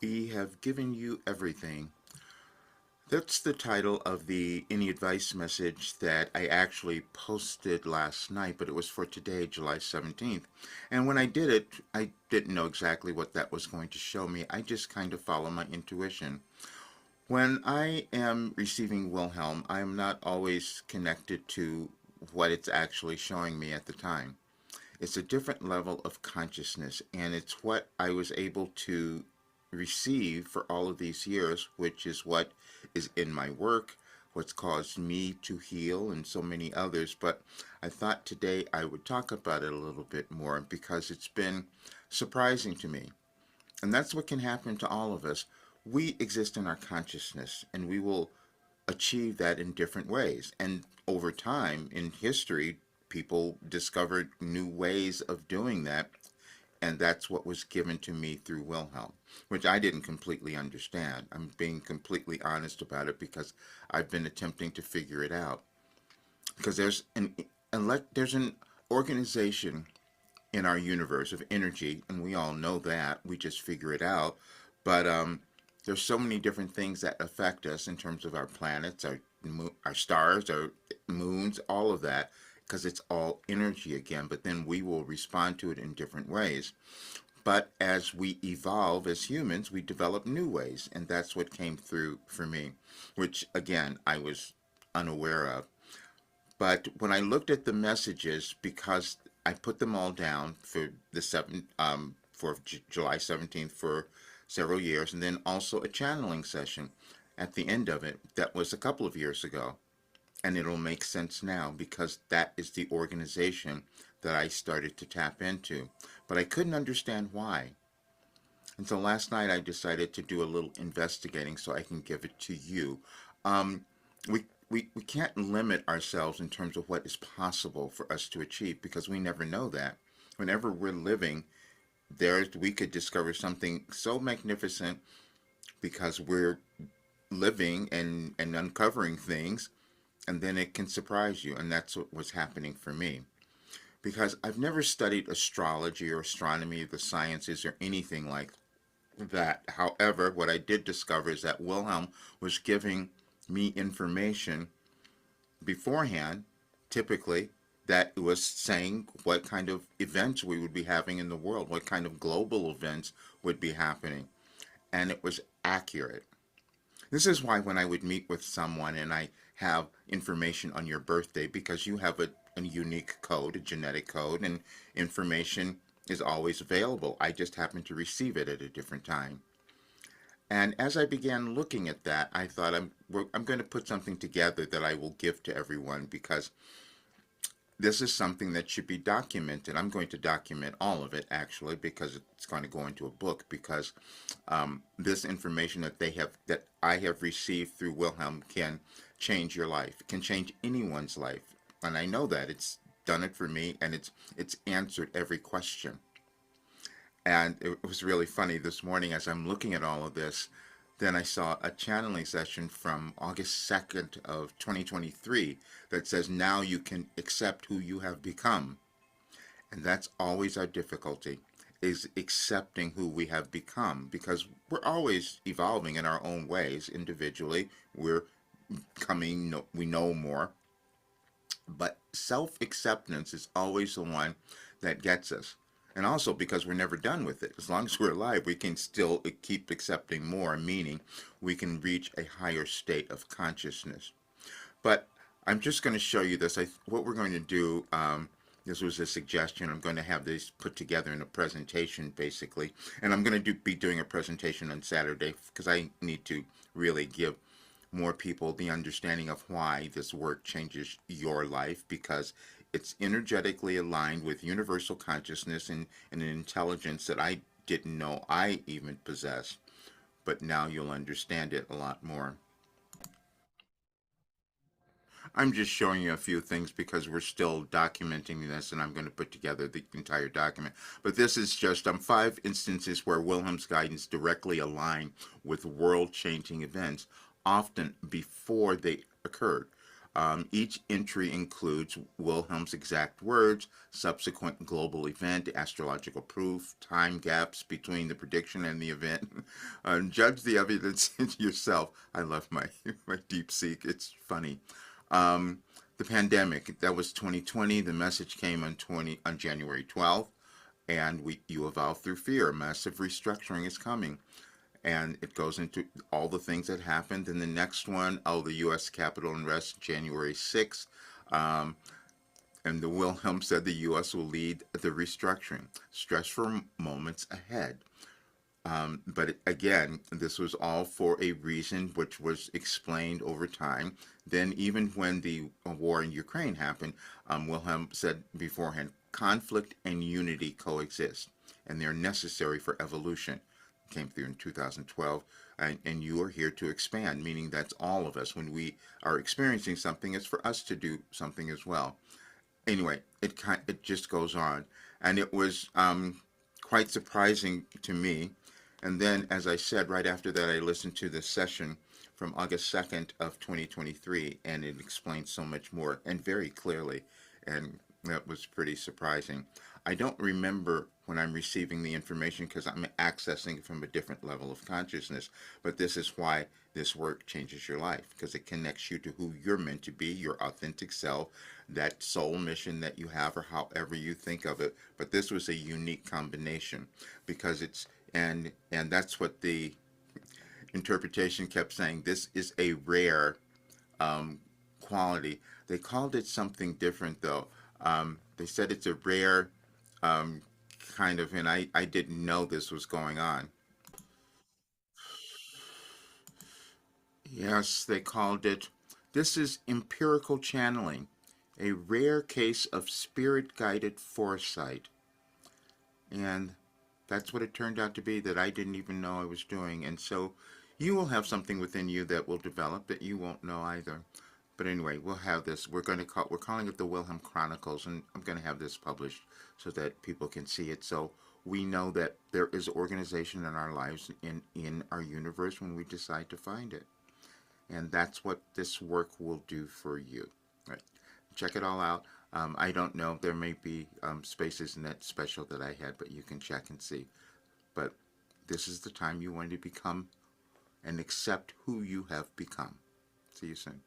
We have given you everything. That's the title of the Any Advice message that I actually posted last night, but it was for today, July 17th. And when I did it, I didn't know exactly what that was going to show me. I just kind of follow my intuition. When I am receiving Wilhelm, I am not always connected to what it's actually showing me at the time. It's a different level of consciousness, and it's what I was able to receive for all of these years, which is what is in my work, what's caused me to heal, and so many others. But I thought today I would talk about it a little bit more because it's been surprising to me. And that's what can happen to all of us. We exist in our consciousness, and we will achieve that in different ways. And over time in history, people discovered new ways of doing that. And that's what was given to me through Wilhelm, which I didn't completely understand. I'm being completely honest about it because I've been attempting to figure it out. Because there's an organization in our universe of energy, and we all know that. We just figure it out. But there's so many different things that affect us in terms of our planets, our stars, our moons, all of that, because it's all energy again. But then we will respond to it in different ways. But as we evolve as humans, we develop new ways, and that's what came through for me, which again I was unaware of. But when I looked at the messages, because I put them all down for July 17th for several years, and then also a channeling session at the end of it that was a couple of years ago. And it'll make sense now because that is the organization that I started to tap into. But I couldn't understand why. And so last night I decided to do a little investigating so I can give it to you. Um, we can't limit ourselves in terms of what is possible for us to achieve because we never know that. Whenever we're living, we could discover something so magnificent because we're living and uncovering things, and then it can surprise you. And that's what was happening for me. Because I've never studied astrology or astronomy, the sciences, or anything like that. However, what I did discover is that Wilhelm was giving me information beforehand, typically, that it was saying what kind of events we would be having in the world, what kind of global events would be happening. And it was accurate. This is why when I would meet with someone and I have information on your birthday, because you have a unique code, a genetic code, and information is always available. I just happen to receive it at a different time. And as I began looking at that, I thought I'm going to put something together that I will give to everyone because this is something that should be documented. I'm going to document all of it actually because it's going to go into a book because this information that I have received through Wilhelm can change your life. It can change anyone's life, and I know that it's done it for me, and it's answered every question. And it was really funny this morning as I'm looking at all of this. Then I saw a channeling session from August 2nd of 2023 that says now you can accept who you have become. And that's always our difficulty, is accepting who we have become because we're always evolving in our own ways individually. We know more. But self-acceptance is always the one that gets us. And also because we're never done with it. As long as we're alive, we can still keep accepting more, meaning we can reach a higher state of consciousness. But I'm just going to show you this. What we're going to do, this was a suggestion. I'm going to have this put together in a presentation, basically. And I'm going to be doing a presentation on Saturday because I need to really give more people the understanding of why this work changes your life because it's energetically aligned with universal consciousness and an intelligence that I didn't know I even possessed. But now you'll understand it a lot more. I'm just showing you a few things because we're still documenting this and I'm going to put together the entire document. But this is just 5 instances where Wilhelm's guidance directly aligned with world-changing events, often before they occurred. Each entry includes Wilhelm's exact words, subsequent global event, astrological proof, time gaps between the prediction and the event. Judge the evidence yourself. I love my deep seek. It's funny. Um, the pandemic, that was 2020. The message came on January 12th, and you evolve through fear. Massive restructuring is coming, and it goes into all the things that happened. And the next one, oh, the U.S. Capitol unrest, January 6th. Um, and the Wilhelm said the U.S. will lead the restructuring. Stressful moments ahead. But again, this was all for a reason which was explained over time. Then, even when the war in Ukraine happened, Wilhelm said beforehand, conflict and unity coexist, and they're necessary for evolution. Came through in 2012, and you are here to expand, meaning that's all of us. When we are experiencing something, it's for us to do something as well. Anyway, it just goes on, and it was quite surprising to me. And then, as I said, right after that, I listened to the session from August 2nd of 2023, and it explained so much more and very clearly, and that was pretty surprising. I don't remember when I'm receiving the information because I'm accessing it from a different level of consciousness, but this is why this work changes your life, because it connects you to who you're meant to be, your authentic self, that soul mission that you have, or however you think of it. But this was a unique combination because it's and that's what the interpretation kept saying. This is a rare um, quality. They called it something different though. They said it's a rare um, kind of, and I didn't know this was going on. Yes, they called it. This is empirical channeling, a rare case of spirit guided foresight. And that's what it turned out to be, that I didn't even know I was doing. And so you will have something within you that will develop that you won't know either. But anyway, we'll have this. We're calling it the Wilhelm Chronicles, and I'm going to have this published so that people can see it. So we know that there is organization in our lives, in our universe, when we decide to find it. And that's what this work will do for you. Right. Check it all out. I don't know. There may be spaces in that special that I had, but you can check and see. But this is the time you want to become and accept who you have become. See you soon.